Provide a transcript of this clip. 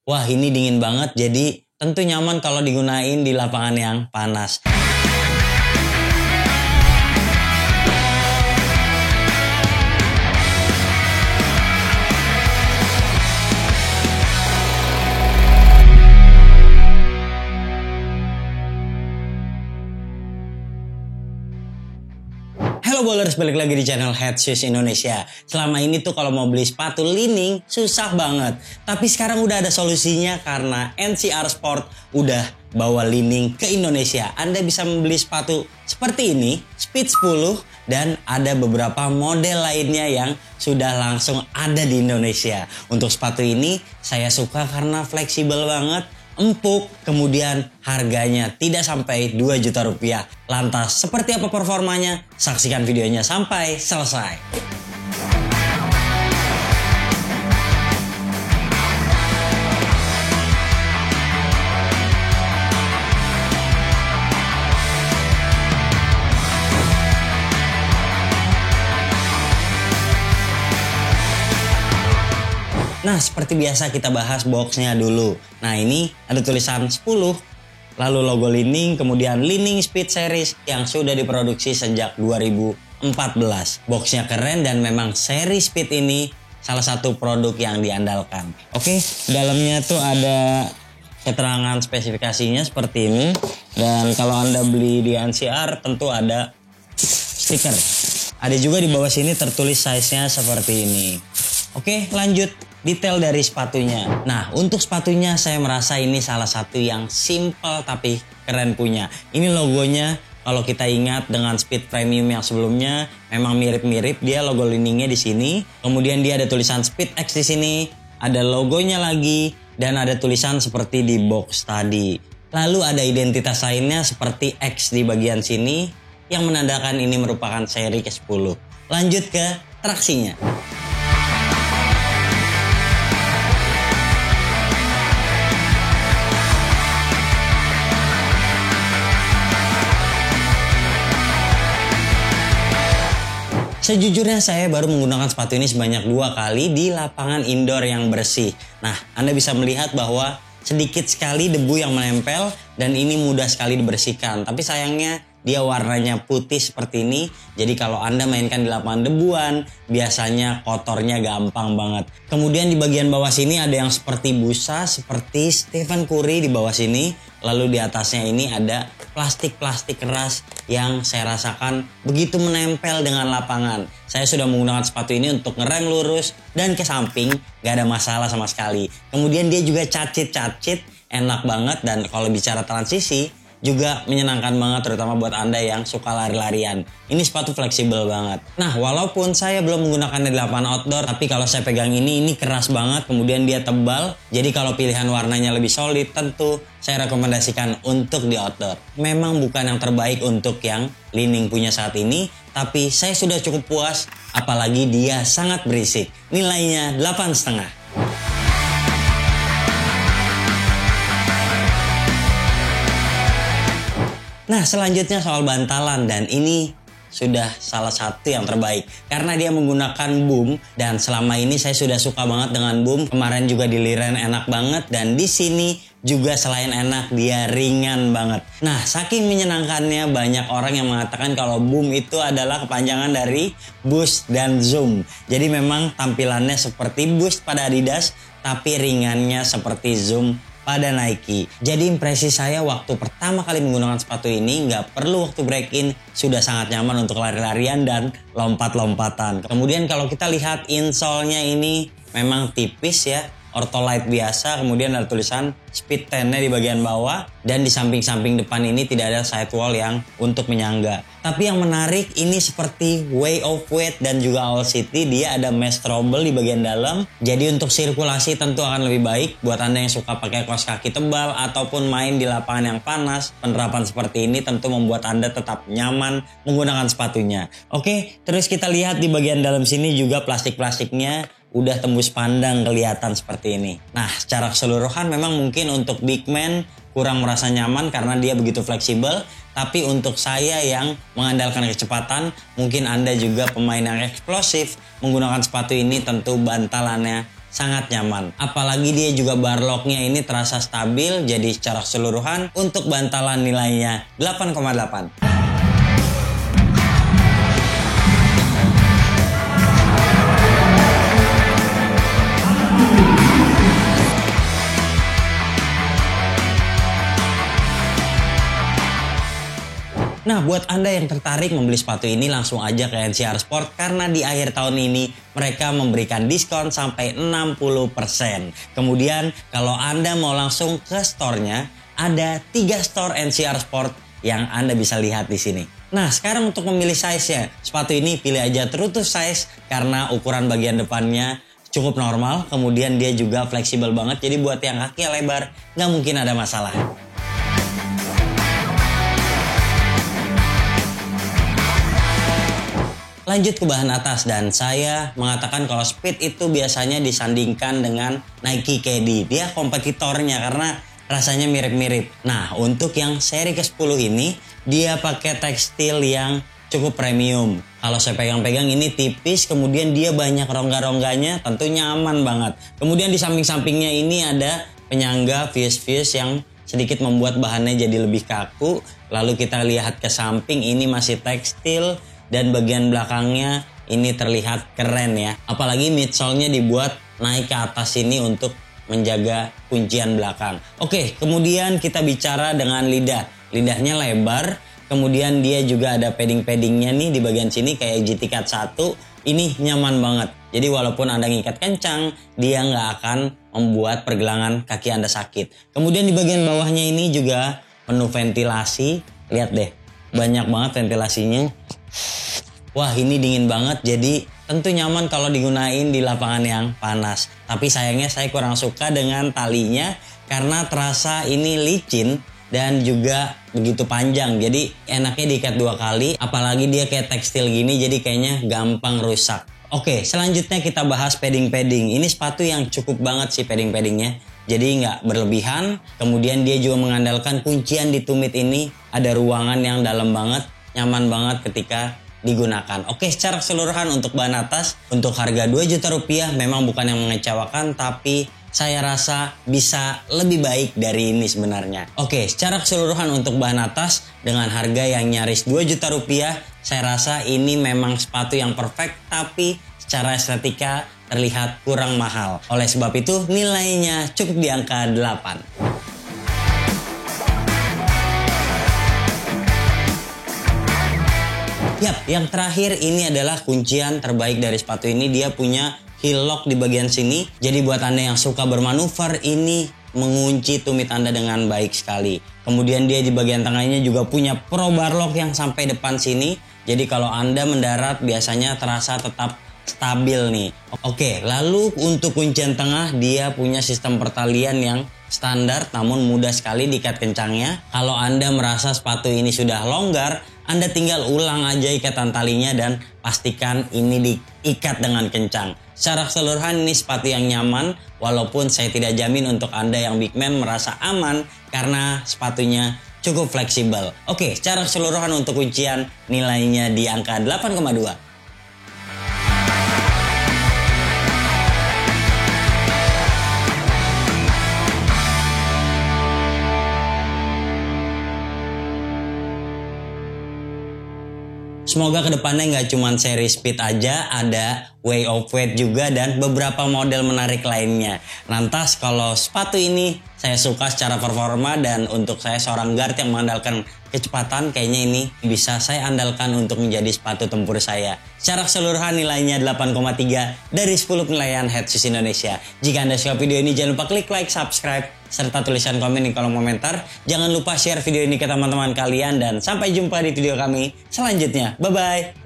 Wah, ini dingin banget, jadi tentu nyaman kalau digunain di lapangan yang panas. Halo bowlers, balik lagi di channel Head Shoes Indonesia. Selama ini tuh kalau mau beli sepatu lining susah banget. Tapi sekarang udah ada solusinya karena NCR Sport udah bawa lining ke Indonesia. Anda bisa membeli sepatu seperti ini, Speed 10, dan ada beberapa model lainnya yang sudah langsung ada di Indonesia. Untuk sepatu ini saya suka karena fleksibel banget, empuk, kemudian harganya tidak sampai 2 juta rupiah. Lantas seperti apa performanya? Saksikan videonya sampai selesai. Nah, seperti biasa kita bahas boxnya dulu. Nah, ini ada tulisan 10, lalu logo lining, kemudian lining Speed Series yang sudah diproduksi sejak 2014. Boxnya keren dan memang seri Speed ini salah satu produk yang diandalkan. Oke, dalamnya tuh ada keterangan spesifikasinya seperti ini. Dan kalau Anda beli di NCR tentu ada stiker. Ada juga di bawah sini tertulis size-nya seperti ini. Oke, lanjut. Detail dari sepatunya. Nah, untuk sepatunya saya merasa ini salah satu yang simple tapi keren punya. Ini logonya kalau kita ingat dengan Speed Premium yang sebelumnya memang mirip-mirip, dia logo liningnya di sini. Kemudian dia ada tulisan Speed X di sini, ada logonya lagi dan ada tulisan seperti di box tadi. Lalu ada identitas lainnya seperti X di bagian sini yang menandakan ini merupakan seri ke-10. Lanjut ke traksinya. Sejujurnya saya baru menggunakan sepatu ini sebanyak 2 kali di lapangan indoor yang bersih. Nah, Anda bisa melihat bahwa sedikit sekali debu yang menempel dan ini mudah sekali dibersihkan. Tapi sayangnya dia warnanya putih seperti ini. Jadi kalau Anda mainkan di lapangan debuan, biasanya kotornya gampang banget. Kemudian di bagian bawah sini ada yang seperti busa, seperti Stephen Curry di bawah sini. Lalu di atasnya ini ada plastik-plastik keras yang saya rasakan begitu menempel dengan lapangan. Saya sudah menggunakan sepatu ini untuk ngerem lurus dan ke samping, gak ada masalah sama sekali. Kemudian dia juga cacit-cacit, enak banget, dan kalau bicara transisi juga menyenangkan banget, terutama buat Anda yang suka lari-larian. Ini sepatu fleksibel banget. Nah, walaupun saya belum menggunakannya di lapangan outdoor, tapi kalau saya pegang ini keras banget, kemudian dia tebal. Jadi kalau pilihan warnanya lebih solid, tentu saya rekomendasikan untuk di outdoor. Memang bukan yang terbaik untuk yang lining punya saat ini, tapi saya sudah cukup puas, apalagi dia sangat berisik. Nilainya 8,5. Nah, selanjutnya soal bantalan, dan ini sudah salah satu yang terbaik karena dia menggunakan boom, dan selama ini saya sudah suka banget dengan boom. Kemarin juga di Liren enak banget, dan di sini juga selain enak dia ringan banget. Nah, saking menyenangkannya banyak orang yang mengatakan kalau boom itu adalah kepanjangan dari boost dan zoom. Jadi memang tampilannya seperti boost pada Adidas tapi ringannya seperti zoom pada Nike. Jadi impresi saya waktu pertama kali menggunakan sepatu ini nggak perlu waktu break-in, sudah sangat nyaman untuk lari-larian dan lompat-lompatan. Kemudian kalau kita lihat insole-nya ini memang tipis ya, Ortholite biasa, kemudian ada tulisan Speed 10-nya di bagian bawah, dan di samping-samping depan ini tidak ada sidewall yang untuk menyangga. Tapi yang menarik ini seperti Way of Weight dan juga Owl City, dia ada mesh trouble di bagian dalam. Jadi untuk sirkulasi tentu akan lebih baik buat Anda yang suka pakai kaos kaki tebal ataupun main di lapangan yang panas. Penerapan seperti ini tentu membuat Anda tetap nyaman menggunakan sepatunya. Oke, terus kita lihat di bagian dalam sini juga plastik-plastiknya udah tembus pandang kelihatan seperti ini. Nah, secara keseluruhan memang mungkin untuk big man kurang merasa nyaman karena dia begitu fleksibel. Tapi untuk saya yang mengandalkan kecepatan, mungkin Anda juga pemain yang eksplosif, menggunakan sepatu ini tentu bantalannya sangat nyaman. Apalagi dia juga bar locknya ini terasa stabil, jadi secara keseluruhan untuk bantalan nilainya 8,8. Nah, buat Anda yang tertarik membeli sepatu ini, langsung aja ke NCR Sport karena di akhir tahun ini mereka memberikan diskon sampai 60%. Kemudian kalau Anda mau langsung ke store-nya, ada 3 store NCR Sport yang Anda bisa lihat di sini. Nah, sekarang untuk memilih size-nya, sepatu ini pilih aja true to size karena ukuran bagian depannya cukup normal, kemudian dia juga fleksibel banget, jadi buat yang kaki lebar nggak mungkin ada masalah. Lanjut ke bahan atas, dan saya mengatakan kalau Speed itu biasanya disandingkan dengan Nike KD. Dia kompetitornya karena rasanya mirip-mirip. Nah, untuk yang seri ke-10 ini dia pakai tekstil yang cukup premium. Kalau saya pegang-pegang ini tipis, kemudian dia banyak rongga-rongganya, tentu nyaman banget. Kemudian di samping-sampingnya ini ada penyangga fuse-fuse yang sedikit membuat bahannya jadi lebih kaku. Lalu kita lihat ke samping, ini masih tekstil. Dan bagian belakangnya ini terlihat keren ya. Apalagi midsole-nya dibuat naik ke atas ini untuk menjaga kuncian belakang. Oke, kemudian kita bicara dengan lidah. Lidahnya lebar, kemudian dia juga ada padding-paddingnya nih di bagian sini kayak GT Cut 1. Ini nyaman banget. Jadi walaupun Anda ngikat kencang, dia nggak akan membuat pergelangan kaki Anda sakit. Kemudian di bagian bawahnya ini juga penuh ventilasi. Lihat deh, banyak banget ventilasinya. Wah, ini dingin banget, jadi tentu nyaman kalau digunain di lapangan yang panas. Tapi sayangnya saya kurang suka dengan talinya karena terasa ini licin dan juga begitu panjang. Jadi enaknya diikat 2 kali, apalagi dia kayak tekstil gini, jadi kayaknya gampang rusak. Oke, selanjutnya kita bahas padding-padding. Ini sepatu yang cukup banget sih padding-paddingnya. Jadi nggak berlebihan, kemudian dia juga mengandalkan kuncian di tumit ini. Ada ruangan yang dalam banget, nyaman banget ketika digunakan. Oke, secara keseluruhan untuk bahan atas, untuk harga 2 juta rupiah memang bukan yang mengecewakan, tapi saya rasa bisa lebih baik dari ini sebenarnya. Oke, secara keseluruhan untuk bahan atas dengan harga yang nyaris 2 juta rupiah, saya rasa ini memang sepatu yang perfect, tapi secara estetika terlihat kurang mahal. Oleh sebab itu nilainya cukup di angka 8. Yap, yang terakhir ini adalah kuncian terbaik dari sepatu ini. Dia punya heel lock di bagian sini. Jadi buat Anda yang suka bermanuver, ini mengunci tumit Anda dengan baik sekali. Kemudian dia di bagian tengahnya juga punya pro bar lock yang sampai depan sini. Jadi kalau Anda mendarat biasanya terasa tetap stabil nih. Oke, lalu untuk kuncian tengah dia punya sistem pertalian yang standar namun mudah sekali diikat kencangnya. Kalau Anda merasa sepatu ini sudah longgar, Anda tinggal ulang aja ikatan talinya dan pastikan ini diikat dengan kencang. Secara keseluruhan ini sepatu yang nyaman, walaupun saya tidak jamin untuk Anda yang big man merasa aman karena sepatunya cukup fleksibel. Oke, secara keseluruhan untuk kuncian nilainya di angka 8,2. Semoga kedepannya nggak cuma seri Speed aja, ada Way of Weight juga dan beberapa model menarik lainnya. Lantas kalau sepatu ini saya suka secara performa dan untuk saya seorang guard yang mengandalkan kecepatan, kayaknya ini bisa saya andalkan untuk menjadi sepatu tempur saya. Secara keseluruhan nilainya 8,3 dari 10 penilaian Headshoes Indonesia. Jika Anda suka video ini jangan lupa klik like, subscribe, serta tulisan komen di kolom komentar. Jangan lupa share video ini ke teman-teman kalian dan sampai jumpa di video kami selanjutnya. Bye-bye.